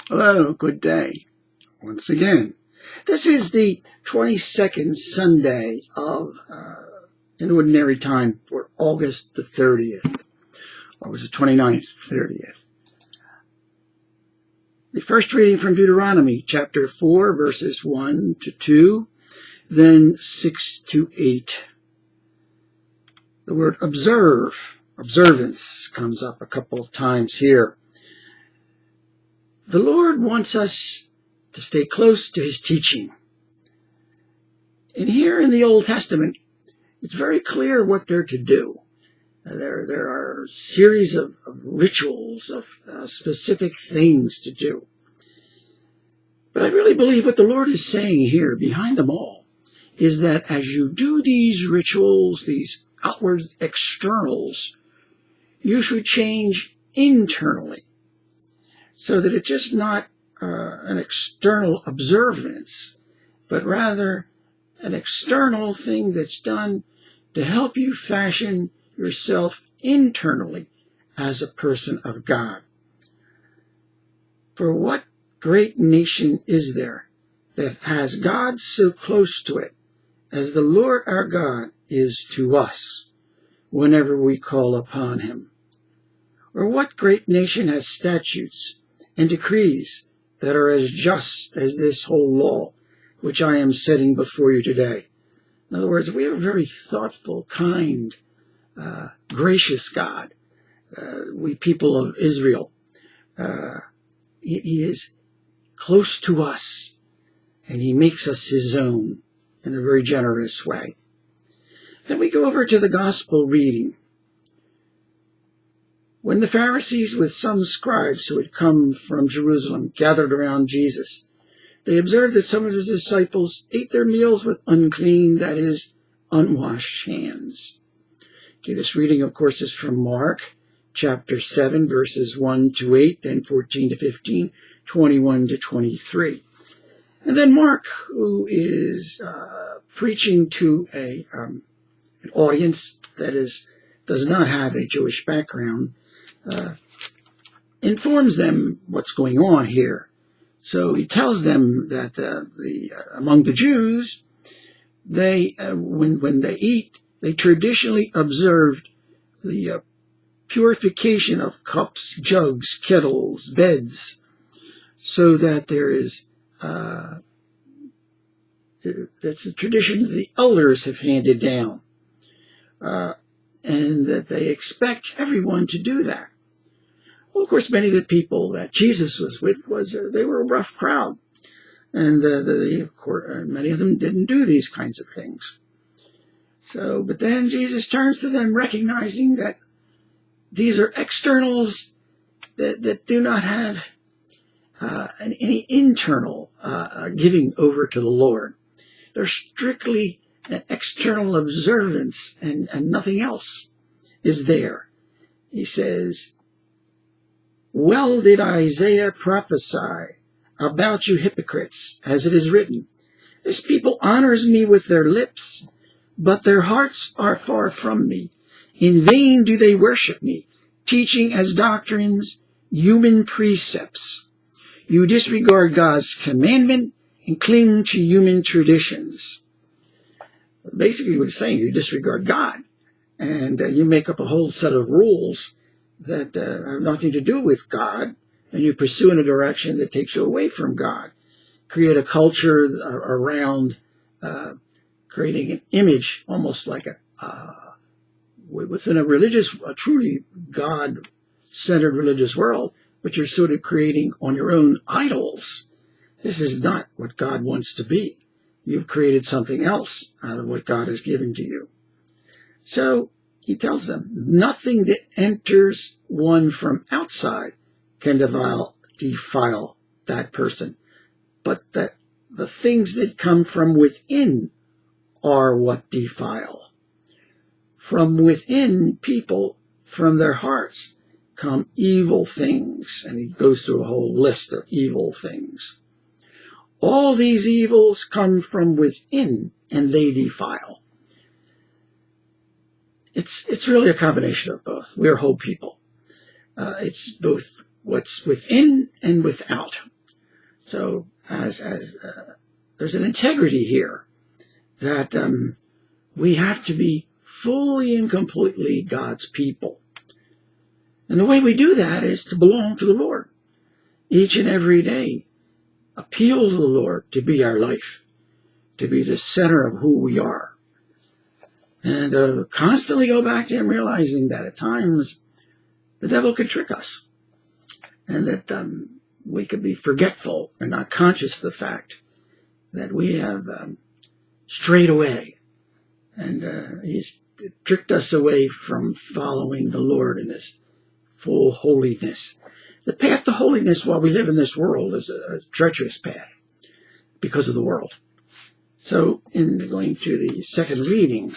Hello, good day. Once again, this is the 22nd Sunday of an ordinary time for August the 30th. August the 29th, 30th. The first reading from Deuteronomy, chapter 4, verses 1 to 2, then 6 to 8. The word observance, comes up a couple of times here. The Lord wants us to stay close to His teaching. And here in the Old Testament, it's very clear what they're to do. There are a series of rituals, of specific things to do. But I really believe what the Lord is saying here, behind them all, is that as you do these rituals, these outward externals, you should change internally, so that it's just not an external observance, but rather an external thing that's done to help you fashion yourself internally as a person of God. For what great nation is there that has God so close to it as the Lord our God is to us whenever we call upon Him? Or what great nation has statutes and decrees that are as just as this whole law which I am setting before you today? In other words, we have a very thoughtful, kind, gracious God. We people of Israel, He is close to us, and He makes us His own in a very generous way. Then we go over to the gospel reading. When the Pharisees with some scribes who had come from Jerusalem gathered around Jesus, they observed that some of His disciples ate their meals with unclean, that is, unwashed hands. Okay, this reading, of course, is from Mark, chapter 7, verses 1 to 8, then 14 to 15, 21 to 23. And then Mark, who is preaching to an audience that does not have a Jewish background, informs them what's going on here. So he tells them that among the Jews, they when they eat, they traditionally observed the purification of cups, jugs, kettles, beds, so that there is that's a tradition that the elders have handed down, and that they expect everyone to do that. Well, of course, many of the people that Jesus was with they were a rough crowd, and many of them didn't do these kinds of things. So, but then Jesus turns to them, recognizing that these are externals that do not have any internal giving over to the Lord. They're strictly an external observance, and nothing else is there. He says, "Well did Isaiah prophesy about you hypocrites, as it is written, this people honors me with their lips, but their hearts are far from me. In vain do they worship me, teaching as doctrines human precepts. You disregard God's commandment and cling to human traditions." Basically what he's saying, you disregard God, and you make up a whole set of rules that have nothing to do with God, and you pursue in a direction that takes you away from God. Create a culture around creating an image, almost like within a truly God-centered religious world, but you're sort of creating on your own idols. This is not what God wants to be. You've created something else out of what God has given to you. So he tells them, nothing that enters one from outside can defile that person, but that the things that come from within are what defile. From within people, from their hearts, come evil things. And he goes through a whole list of evil things. All these evils come from within, and they defile. It's really a combination of both. We're whole people. It's both what's within and without. So there's an integrity here that we have to be fully and completely God's people. And the way we do that is to belong to the Lord. Each and every day, appeal to the Lord to be our life, to be the center of who we are. And constantly go back to Him, realizing that at times the devil can trick us. And that we could be forgetful and not conscious of the fact that we have strayed away. And He's tricked us away from following the Lord in His full holiness. The path to holiness while we live in this world is a treacherous path because of the world. So in going to the second reading,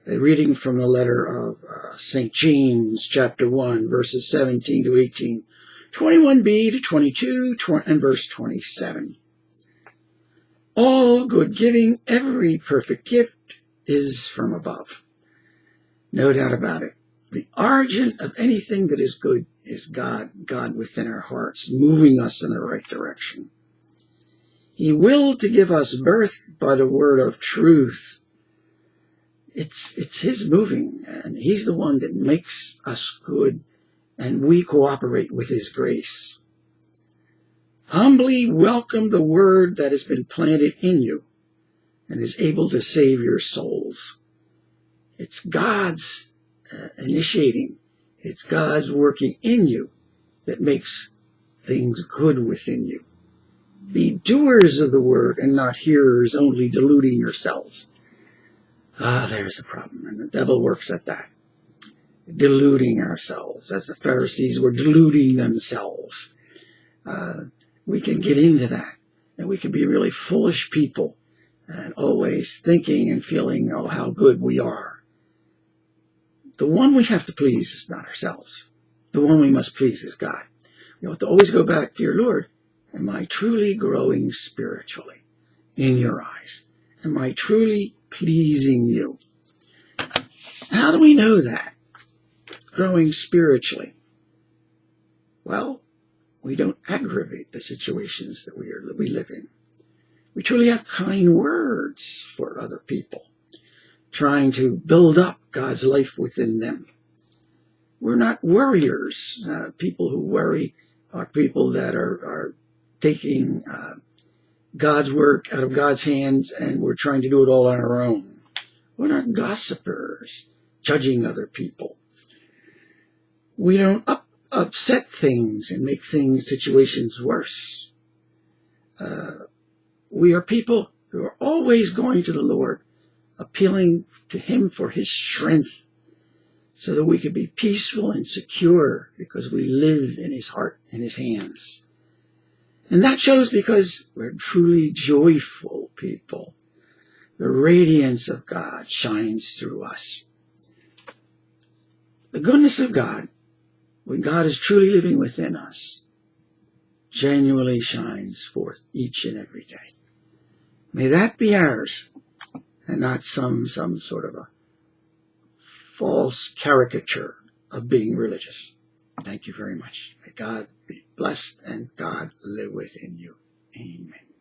a reading from the letter of St. James, chapter 1, verses 17 to 18, 21b to 22, and verse 27. All good giving, every perfect gift is from above. No doubt about it. The origin of anything that is good is God within our hearts, moving us in the right direction. He willed to give us birth by the word of truth. It's His moving, and He's the one that makes us good, and we cooperate with His grace. Humbly welcome the word that has been planted in you and is able to save your souls. It's God's initiating. It's God's working in you that makes things good within you. Be doers of the word and not hearers, only deluding yourselves. There's a problem, and the devil works at that. Deluding ourselves, as the Pharisees were deluding themselves. We can get into that, and we can be really foolish people, and always thinking and feeling, oh, how good we are. The one we have to please is not ourselves. The one we must please is God. You have to always go back, dear Lord, am I truly growing spiritually in your eyes? Am I truly pleasing you? How do we know that? Growing spiritually. Well, we don't aggravate the situations that we live in. We truly have kind words for other people, trying to build up God's life within them. We're not worriers. People who worry are people that are taking God's work out of God's hands, and we're trying to do it all on our own. We're not gossipers, judging other people. We don't upset things and make situations worse. We are people who are always going to the Lord, appealing to Him for His strength, so that we can be peaceful and secure because we live in His heart and His hands. And that shows because we're truly joyful people. The radiance of God shines through us. The goodness of God, when God is truly living within us, genuinely shines forth each and every day. May that be ours, and not some sort of a false caricature of being religious. Thank you very much. May God be blessed and God live within you. Amen.